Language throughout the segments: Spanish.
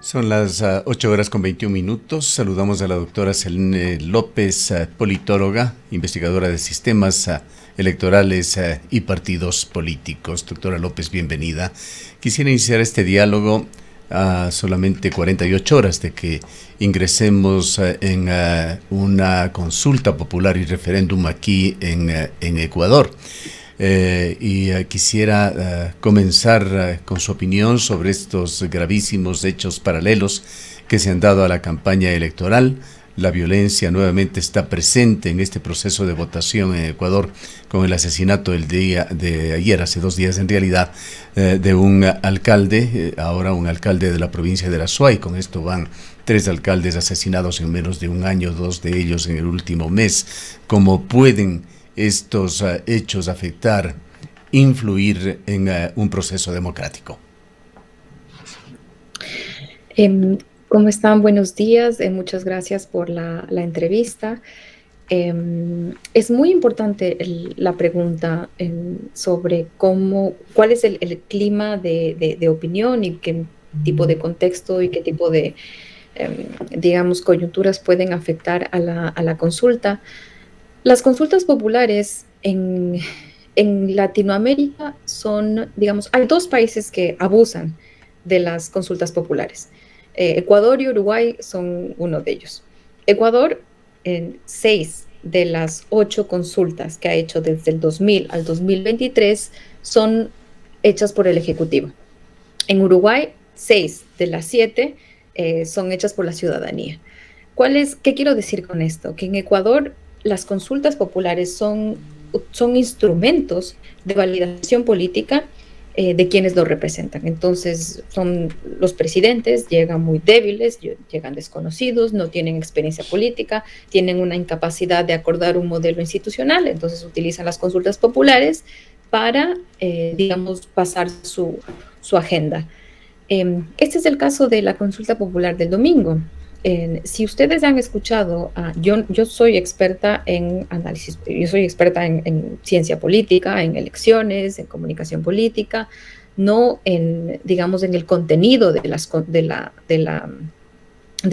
Son las 8 horas con 21 minutos. Saludamos a la doctora Selene López, politóloga, investigadora de sistemas electorales y partidos políticos. Doctora López, bienvenida. Quisiera iniciar este diálogo a solamente 48 horas de que ingresemos en una consulta popular y referéndum aquí en Ecuador. Quisiera comenzar con su opinión sobre estos gravísimos hechos paralelos que se han dado a la campaña electoral. La violencia nuevamente está presente en este proceso de votación en Ecuador, con el asesinato el día de ayer, hace 2 días en realidad, de un alcalde, ahora un alcalde de la provincia de Azuay. Con esto van 3 alcaldes asesinados en menos de un año, 2 de ellos en el último mes. ¿Cómo pueden estos hechos afectar, influir en un proceso democrático? ¿Cómo están? Buenos días. Muchas gracias por la entrevista. Es muy importante la pregunta sobre cuál es el clima de opinión y qué tipo de contexto y qué tipo de, digamos, coyunturas pueden afectar a la consulta. Las consultas populares en Latinoamérica son, digamos, hay 2 países que abusan de las consultas populares. Ecuador y Uruguay son uno de ellos. Ecuador, en 6 de las 8 consultas que ha hecho desde el 2000 al 2023 son hechas por el Ejecutivo. En Uruguay, 6 de las 7 son hechas por la ciudadanía. ¿Qué quiero decir con esto? Que en Ecuador las consultas populares son instrumentos de validación política de quienes lo representan. Entonces, los presidentes llegan muy débiles, llegan desconocidos, no tienen experiencia política, tienen una incapacidad de acordar un modelo institucional, entonces utilizan las consultas populares para, digamos, pasar su agenda. Este es el caso de la consulta popular del domingo. Si ustedes han escuchado, yo soy experta en análisis, yo soy experta en ciencia política, en elecciones, en comunicación política, no en, digamos, en el contenido de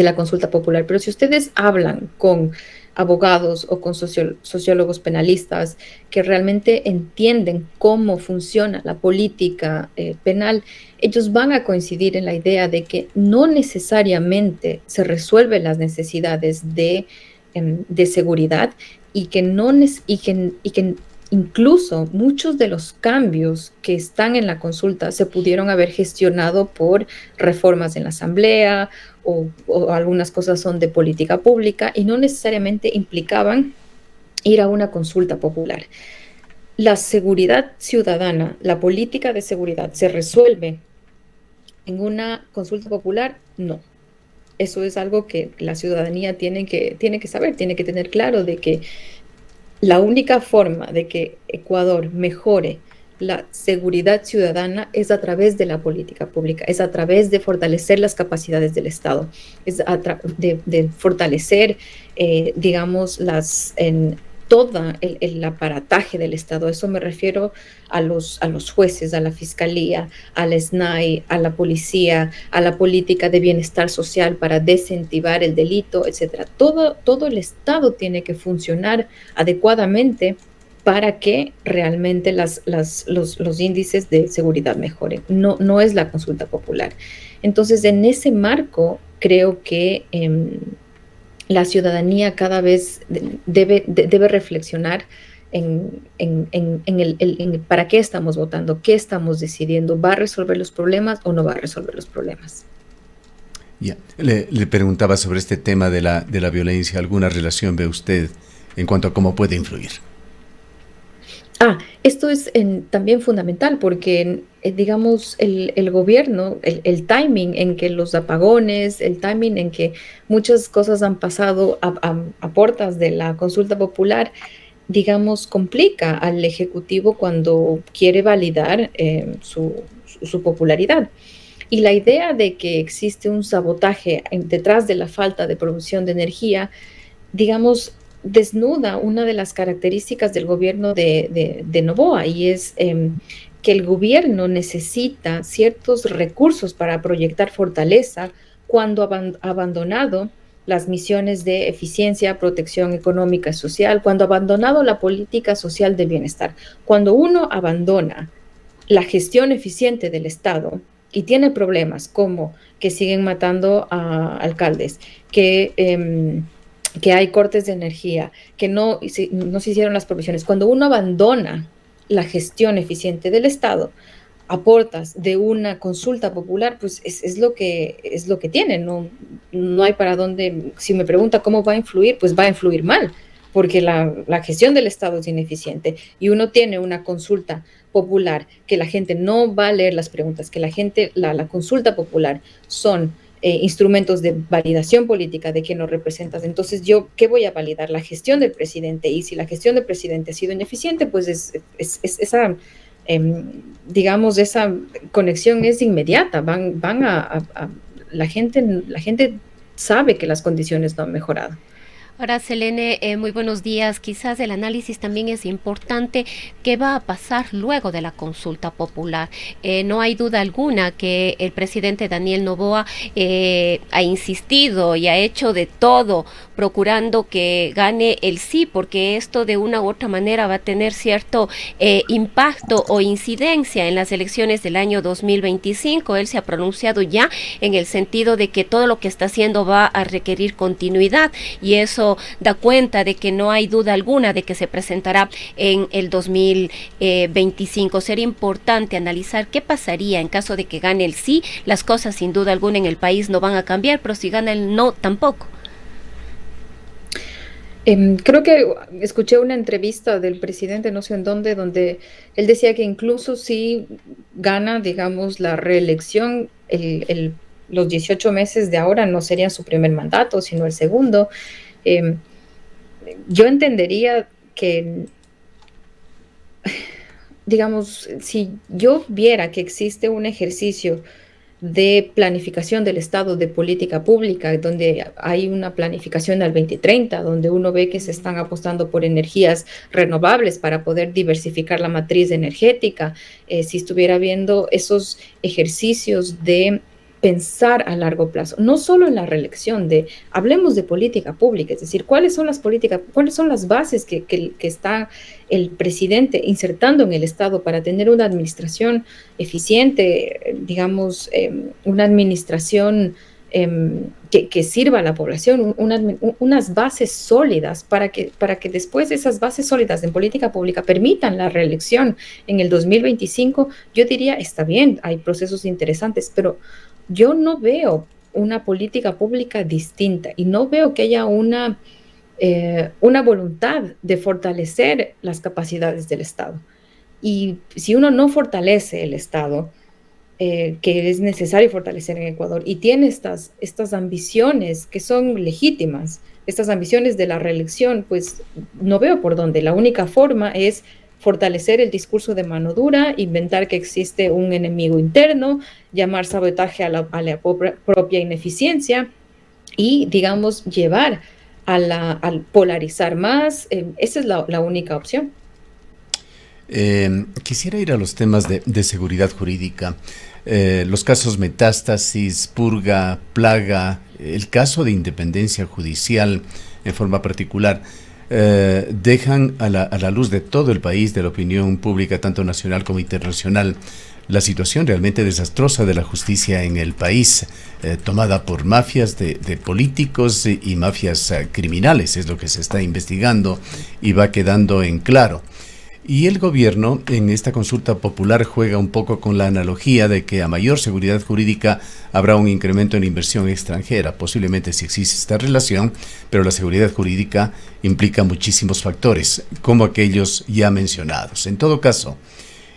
la consulta popular. Pero si ustedes hablan con abogados o con sociólogos penalistas que realmente entienden cómo funciona la política penal, ellos van a coincidir en la idea de que no necesariamente se resuelven las necesidades de seguridad y que incluso muchos de los cambios que están en la consulta se pudieron haber gestionado por reformas en la Asamblea o algunas cosas son de política pública y no necesariamente implicaban ir a una consulta popular. La seguridad ciudadana, la política de seguridad, ¿se resuelve en una consulta popular? No. Eso es algo que la ciudadanía tiene que saber, tiene que tener claro de que la única forma de que Ecuador mejore la seguridad ciudadana es a través de la política pública, es a través de fortalecer las capacidades del Estado, es de fortalecer, digamos, todo el aparataje del Estado. A eso me refiero a los jueces, a la fiscalía, al SNAI, a la policía, a la política de bienestar social para desincentivar el delito, etc. Todo el Estado tiene que funcionar adecuadamente para que realmente los índices de seguridad mejoren. No es la consulta popular. Entonces, en ese marco, creo que la ciudadanía cada vez debe reflexionar en para qué estamos votando, qué estamos decidiendo, ¿va a resolver los problemas o no va a resolver los problemas? Ya. Le preguntaba sobre este tema de la violencia. ¿Alguna relación ve usted en cuanto a cómo puede influir? Esto es también fundamental porque, digamos, el gobierno, el timing en que los apagones, el timing en que muchas cosas han pasado a puertas de la consulta popular, digamos, complica al Ejecutivo cuando quiere validar su popularidad. Y la idea de que existe un sabotaje detrás de la falta de producción de energía, digamos, desnuda una de las características del gobierno de Noboa, y es que el gobierno necesita ciertos recursos para proyectar fortaleza cuando ha abandonado las misiones de eficiencia, protección económica y social, cuando ha abandonado la política social de bienestar. Cuando uno abandona la gestión eficiente del Estado y tiene problemas como que siguen matando a alcaldes, que hay cortes de energía, que no se hicieron las provisiones. Cuando uno abandona la gestión eficiente del Estado, aportas de una consulta popular, pues es lo que tiene, no hay para dónde. Si me pregunta cómo va a influir, pues va a influir mal, porque la gestión del Estado es ineficiente y uno tiene una consulta popular que la gente no va a leer las preguntas, que la consulta popular son instrumentos de validación política de quien nos representas. Entonces, ¿qué voy a validar? La gestión del presidente. Y si la gestión del presidente ha sido ineficiente, pues esa, digamos, esa conexión es inmediata. La gente sabe que las condiciones no han mejorado. Ahora, Selene, muy buenos días. Quizás el análisis también es importante. ¿Qué va a pasar luego de la consulta popular? No hay duda alguna que el presidente Daniel Noboa ha insistido y ha hecho de todo procurando que gane el sí, porque esto de una u otra manera va a tener cierto impacto o incidencia en las elecciones del año 2025. Él se ha pronunciado ya en el sentido de que todo lo que está haciendo va a requerir continuidad, y eso da cuenta de que no hay duda alguna de que se presentará en el 2025. Sería importante analizar qué pasaría en caso de que gane el sí. Las cosas sin duda alguna en el país no van a cambiar, pero si gana el no, tampoco. Creo que escuché una entrevista del presidente, no sé en dónde, donde él decía que incluso si gana, digamos, la reelección, los 18 meses de ahora no serían su primer mandato, sino el segundo. Yo entendería que, digamos, si yo viera que existe un ejercicio de planificación del Estado, de política pública, donde hay una planificación al 2030, donde uno ve que se están apostando por energías renovables para poder diversificar la matriz energética, si estuviera viendo esos ejercicios de pensar a largo plazo, no solo en la reelección, hablemos de política pública, es decir, cuáles son las políticas, cuáles son las bases que está el presidente insertando en el Estado para tener una administración eficiente, digamos, una administración que sirva a la población, unas bases sólidas para que después esas bases sólidas en política pública permitan la reelección en el 2025. Yo diría, está bien, hay procesos interesantes, pero yo no veo una política pública distinta y no veo que haya una voluntad de fortalecer las capacidades del Estado. Y si uno no fortalece el Estado, que es necesario fortalecer en Ecuador, y tiene estas ambiciones que son legítimas, estas ambiciones de la reelección, pues no veo por dónde. La única forma es fortalecer el discurso de mano dura, inventar que existe un enemigo interno, llamar sabotaje a la propia ineficiencia y, digamos, llevar al polarizar más. Esa es la única opción. Quisiera ir a los temas de seguridad jurídica. Los casos Metástasis, Purga, Plaga, el caso de independencia judicial en forma particular, dejan a la luz de todo el país, de la opinión pública, tanto nacional como internacional, la situación realmente desastrosa de la justicia en el país, tomada por mafias de políticos y mafias criminales, es lo que se está investigando y va quedando en claro. Y el gobierno en esta consulta popular juega un poco con la analogía de que a mayor seguridad jurídica habrá un incremento en la inversión extranjera, posiblemente si existe esta relación, pero la seguridad jurídica implica muchísimos factores, como aquellos ya mencionados. En todo caso,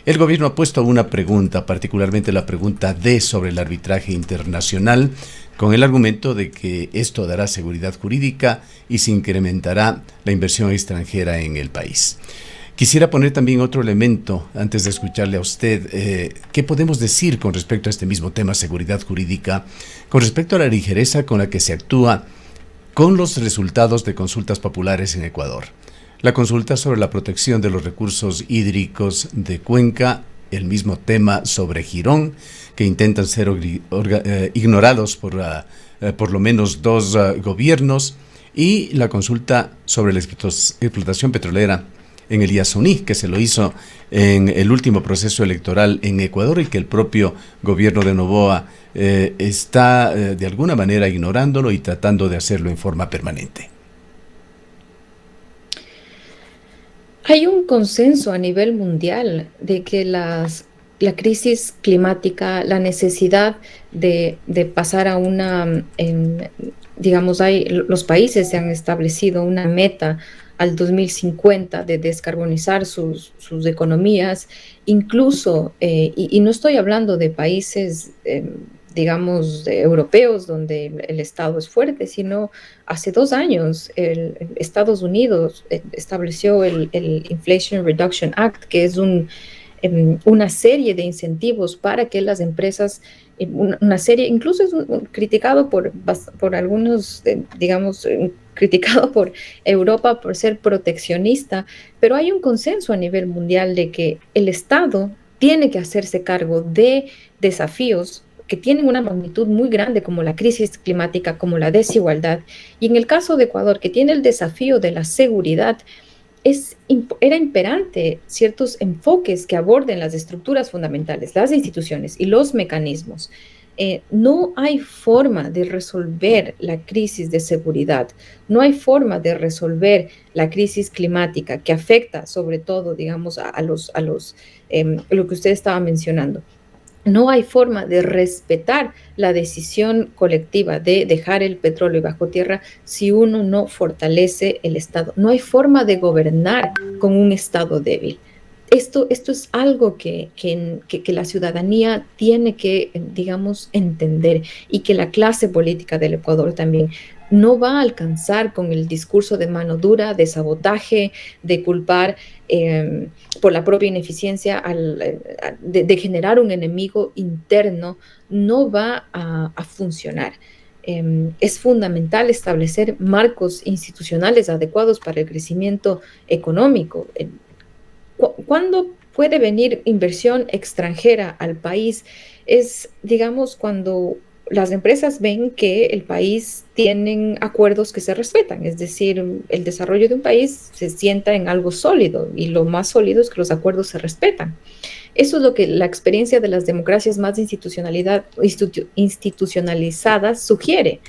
el gobierno ha puesto una pregunta, particularmente la pregunta D sobre el arbitraje internacional, con el argumento de que esto dará seguridad jurídica y se incrementará la inversión extranjera en el país. Quisiera poner también otro elemento antes de escucharle a usted. ¿Qué podemos decir con respecto a este mismo tema, seguridad jurídica, con respecto a la ligereza con la que se actúa con los resultados de consultas populares en Ecuador? La consulta sobre la protección de los recursos hídricos de Cuenca el mismo tema sobre Girón, que intentan ser ignorados por lo menos dos gobiernos, y la consulta sobre la explotación petrolera en el Yasuní, que se lo hizo en el último proceso electoral en Ecuador y que el propio gobierno de Noboa está de alguna manera ignorándolo y tratando de hacerlo en forma permanente. Hay un consenso a nivel mundial de que la crisis climática, la necesidad de pasar a digamos, los países se han establecido una meta al 2050 de descarbonizar sus economías, incluso, y no estoy hablando de países, digamos, europeos, donde el Estado es fuerte, sino hace 2 años Estados Unidos estableció el Inflation Reduction Act, que es una serie de incentivos para que las empresas, una serie, incluso es criticado por algunos, digamos, criticado por Europa por ser proteccionista, pero hay un consenso a nivel mundial de que el Estado tiene que hacerse cargo de desafíos que tienen una magnitud muy grande, como la crisis climática, como la desigualdad, y en el caso de Ecuador, que tiene el desafío de la seguridad, era imperante ciertos enfoques que aborden las estructuras fundamentales, las instituciones y los mecanismos. No hay forma de resolver la crisis de seguridad, no hay forma de resolver la crisis climática que afecta sobre todo, digamos, lo que usted estaba mencionando. No hay forma de respetar la decisión colectiva de dejar el petróleo bajo tierra si uno no fortalece el Estado. No hay forma de gobernar con un Estado débil. Esto es algo que la ciudadanía tiene que, digamos, entender, y que la clase política del Ecuador también no va a alcanzar con el discurso de mano dura, de sabotaje, de culpar por la propia ineficiencia, de generar un enemigo interno. No va a funcionar. Es fundamental establecer marcos institucionales adecuados para el crecimiento económico. ¿Cuándo puede venir inversión extranjera al país? Es, digamos, cuando las empresas ven que el país tiene acuerdos que se respetan, es decir, el desarrollo de un país se sienta en algo sólido, y lo más sólido es que los acuerdos se respetan. Eso es lo que la experiencia de las democracias más institucionalizadas sugiere,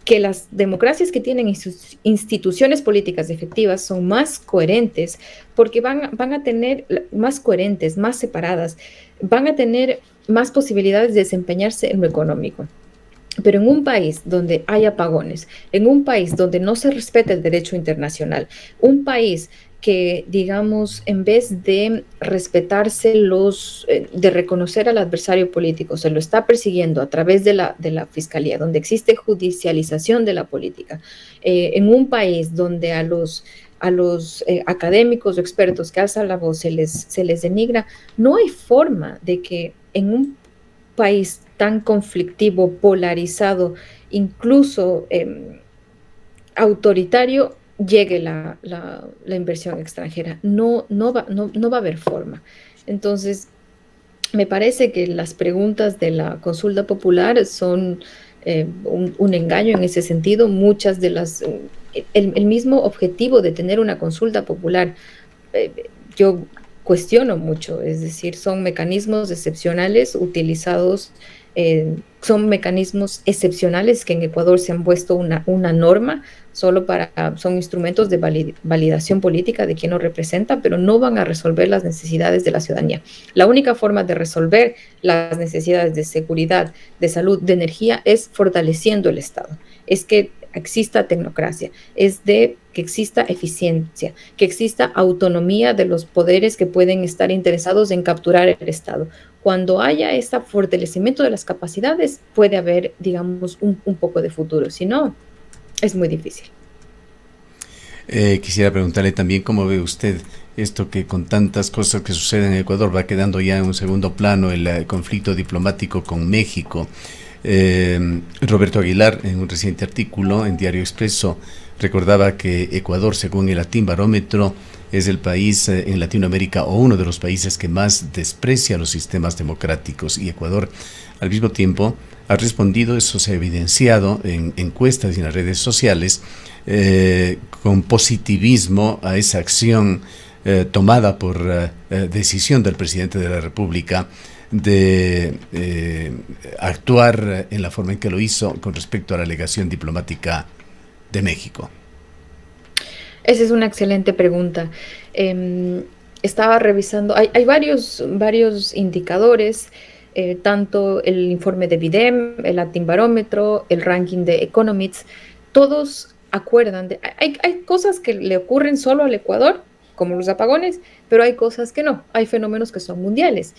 que las democracias que tienen instituciones políticas efectivas son más coherentes, porque van a tener más coherentes, más separadas, van a tener más posibilidades de desempeñarse en lo económico. Pero en un país donde hay apagones, en un país donde no se respeta el derecho internacional, un país que, digamos, en vez de respetarse de reconocer al adversario político, se lo está persiguiendo a través de la fiscalía, donde existe judicialización de la política, en un país donde a los académicos o expertos que alzan la voz se les denigra, no hay forma de que en un país tan conflictivo, polarizado, incluso autoritario, llegue la inversión extranjera. No va a haber forma. Entonces, me parece que las preguntas de la consulta popular son un engaño en ese sentido. Muchas de el mismo objetivo de tener una consulta popular, yo cuestiono mucho, es decir, son mecanismos excepcionales utilizados, son mecanismos excepcionales que en Ecuador se han puesto una norma, son instrumentos de validación política de quien nos representa, pero no van a resolver las necesidades de la ciudadanía. La única forma de resolver las necesidades de seguridad, de salud, de energía, es fortaleciendo el Estado, es que exista tecnocracia, es de que exista eficiencia, que exista autonomía de los poderes que pueden estar interesados en capturar el Estado. Cuando haya este fortalecimiento de las capacidades, puede haber, digamos, un poco de futuro. Si no, es muy difícil. Quisiera preguntarle también cómo ve usted esto, que con tantas cosas que suceden en Ecuador va quedando ya en un segundo plano el conflicto diplomático con México. Roberto Aguilar, en un reciente artículo en Diario Expreso, recordaba que Ecuador, según el Latin Barómetro, es el país en Latinoamérica o uno de los países que más desprecia los sistemas democráticos, y Ecuador al mismo tiempo ha respondido, eso se ha evidenciado en encuestas y en las redes sociales, con positivismo a esa acción tomada por decisión del presidente de la República de actuar en la forma en que lo hizo con respecto a la legación diplomática de México. Esa es una excelente pregunta. Estaba revisando, hay varios indicadores, tanto el informe de BIDEM, el Latin Barómetro, el ranking de Economics, todos acuerdan hay cosas que le ocurren solo al Ecuador, como los apagones, pero hay cosas que no, hay fenómenos que son mundiales.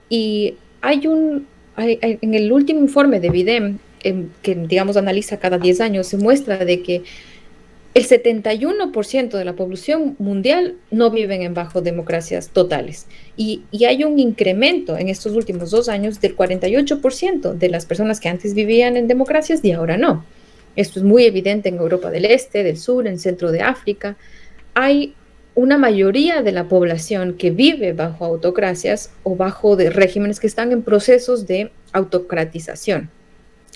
Y en el último informe de BIDEM, que digamos analiza cada 10 años, se muestra de que el 71% de la población mundial no viven en bajo democracias totales. Y hay un incremento en estos últimos 2 años del 48% de las personas que antes vivían en democracias y ahora no. Esto es muy evidente en Europa del Este, del Sur, en el centro de África. Hay una mayoría de la población que vive bajo autocracias o bajo de regímenes que están en procesos de autocratización.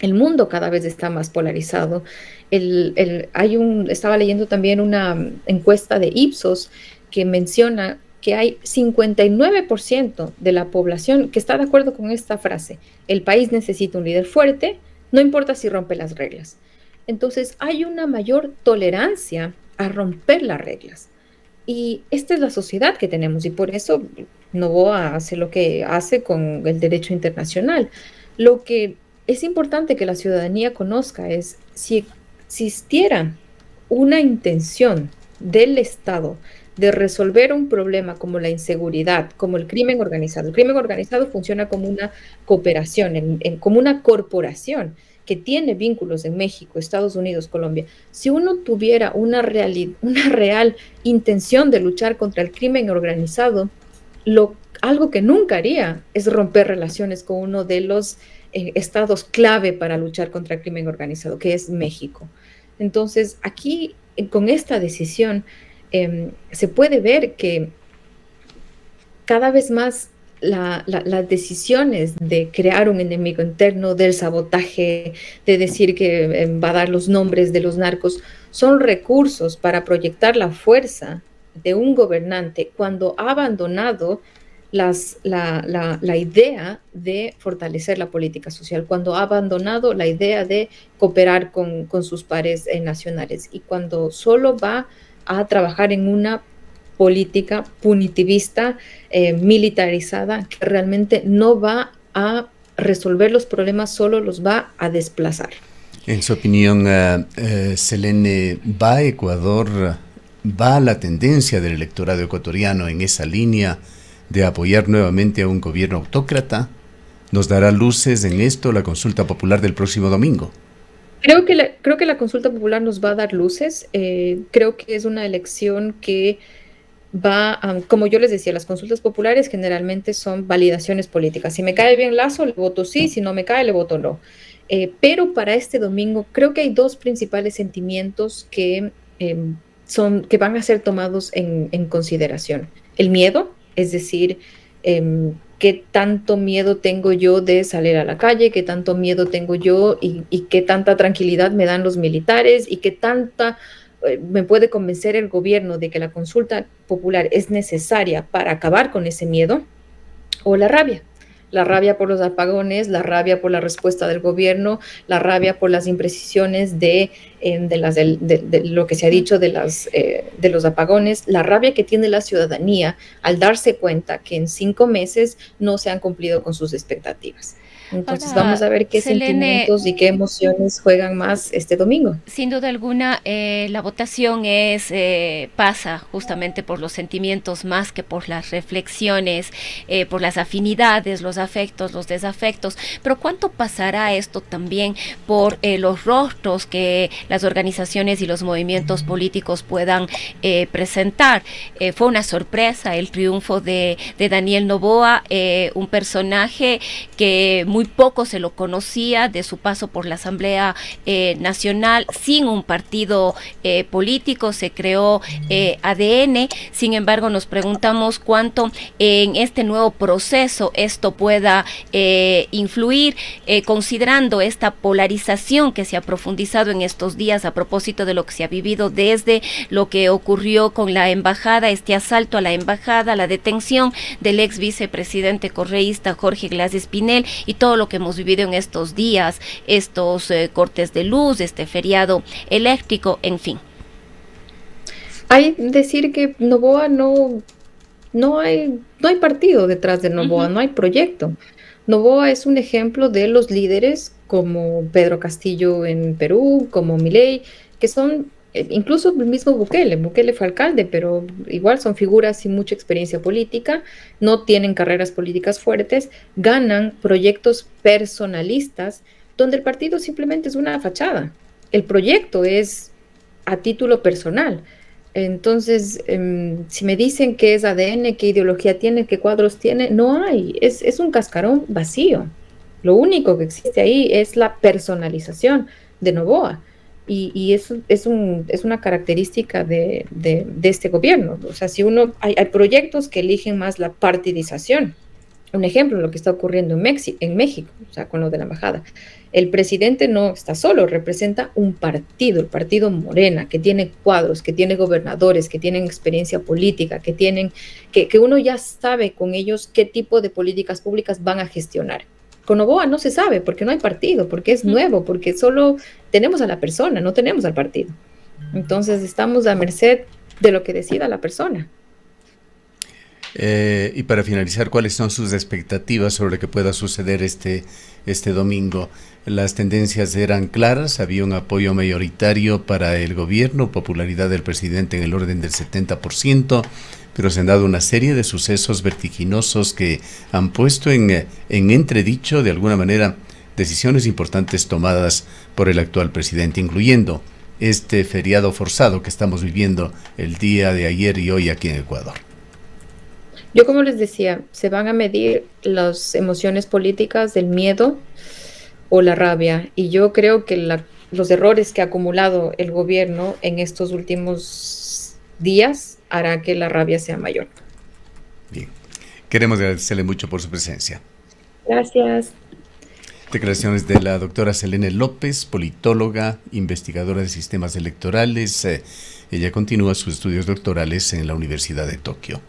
El mundo cada vez está más polarizado. Estaba leyendo también una encuesta de Ipsos que menciona que hay 59% de la población que está de acuerdo con esta frase: el país necesita un líder fuerte, no importa si rompe las reglas. Entonces hay una mayor tolerancia a romper las reglas. Y esta es la sociedad que tenemos, y por eso Noboa hace lo que hace con el derecho internacional. Lo que es importante que la ciudadanía conozca es si existiera una intención del Estado de resolver un problema como la inseguridad, como el crimen organizado. El crimen organizado funciona como una cooperación, como una corporación que tiene vínculos en México, Estados Unidos, Colombia. Si uno tuviera una real intención de luchar contra el crimen organizado, algo que nunca haría es romper relaciones con uno de los estados clave para luchar contra el crimen organizado, que es México. Entonces, aquí, con esta decisión, se puede ver que cada vez más las decisiones de crear un enemigo interno, del sabotaje, de decir que va a dar los nombres de los narcos, son recursos para proyectar la fuerza de un gobernante cuando ha abandonado la idea de fortalecer la política social, cuando ha abandonado la idea de cooperar con sus pares nacionales, y cuando solo va a trabajar en una política punitivista, militarizada, que realmente no va a resolver los problemas, solo los va a desplazar. En su opinión, Selene, ¿va Ecuador, va la tendencia del electorado ecuatoriano en esa línea de apoyar nuevamente a un gobierno autócrata? ¿Nos dará luces en esto la consulta popular del próximo domingo? Creo que la consulta popular nos va a dar luces. Creo que es una elección que como yo les decía, las consultas populares generalmente son validaciones políticas. Si me cae bien Lazo, le voto sí; si no me cae, le voto no. Pero para este domingo creo que hay dos principales sentimientos que van a ser tomados en consideración. El miedo, es decir, qué tanto miedo tengo yo de salir a la calle, qué tanto miedo tengo yo y qué tanta tranquilidad me dan los militares, y qué tanta me puede convencer el gobierno de que la consulta popular es necesaria para acabar con ese miedo. O la rabia por los apagones, la rabia por la respuesta del gobierno, la rabia por las imprecisiones de lo que se ha dicho de los apagones, la rabia que tiene la ciudadanía al darse cuenta que en 5 meses no se han cumplido con sus expectativas. Entonces vamos a ver qué sentimientos y qué emociones juegan más este domingo. Sin duda alguna, la votación pasa justamente por los sentimientos más que por las reflexiones, por las afinidades, los afectos, los desafectos. Pero ¿cuánto pasará esto también por los rostros que las organizaciones y los movimientos políticos puedan presentar? Fue una sorpresa el triunfo de Daniel Noboa, un personaje que muy poco se lo conocía de su paso por la Asamblea Nacional, sin un partido político, se creó ADN. Sin embargo, nos preguntamos cuánto en este nuevo proceso esto pueda influir, considerando esta polarización que se ha profundizado en estos días a propósito de lo que se ha vivido desde lo que ocurrió con la embajada, este asalto a la embajada, la detención del ex vicepresidente correísta Jorge Glass Espinel, y todo lo que hemos vivido en estos días, estos cortes de luz, este feriado eléctrico, en fin. Hay decir que Noboa no hay partido detrás de Noboa, no hay proyecto. Noboa es un ejemplo de los líderes como Pedro Castillo en Perú, como Milei, que son, incluso el mismo Bukele fue alcalde, pero igual son figuras sin mucha experiencia política, no tienen carreras políticas fuertes, ganan proyectos personalistas donde el partido simplemente es una fachada. El proyecto es a título personal. Entonces, si me dicen qué es ADN, qué ideología tiene, qué cuadros tiene, no hay, es un cascarón vacío. Lo único que existe ahí es la personalización de Noboa, y eso es una característica de este gobierno. O sea, hay proyectos que eligen más la partidización. Un ejemplo, lo que está ocurriendo en México, o sea, con lo de la embajada. El presidente no está solo, representa un partido, el partido Morena, que tiene cuadros, que tiene gobernadores, que tienen experiencia política, que uno ya sabe con ellos qué tipo de políticas públicas van a gestionar. Con Noboa no se sabe, porque no hay partido, porque es nuevo, porque solo tenemos a la persona, no tenemos al partido. Entonces estamos a merced de lo que decida la persona. Y para finalizar, ¿cuáles son sus expectativas sobre lo que pueda suceder este domingo? Las tendencias eran claras, había un apoyo mayoritario para el gobierno, popularidad del presidente en el orden del 70%, pero se han dado una serie de sucesos vertiginosos que han puesto en entredicho, de alguna manera, decisiones importantes tomadas por el actual presidente, incluyendo este feriado forzado que estamos viviendo el día de ayer y hoy aquí en Ecuador. Yo, como les decía, se van a medir las emociones políticas del miedo o la rabia, y yo creo que los errores que ha acumulado el gobierno en estos últimos días hará que la rabia sea mayor. Bien, queremos agradecerle mucho por su presencia. Gracias. Declaraciones de la doctora Selene López, politóloga, investigadora de sistemas electorales. Ella continúa sus estudios doctorales en la Universidad de Tokio.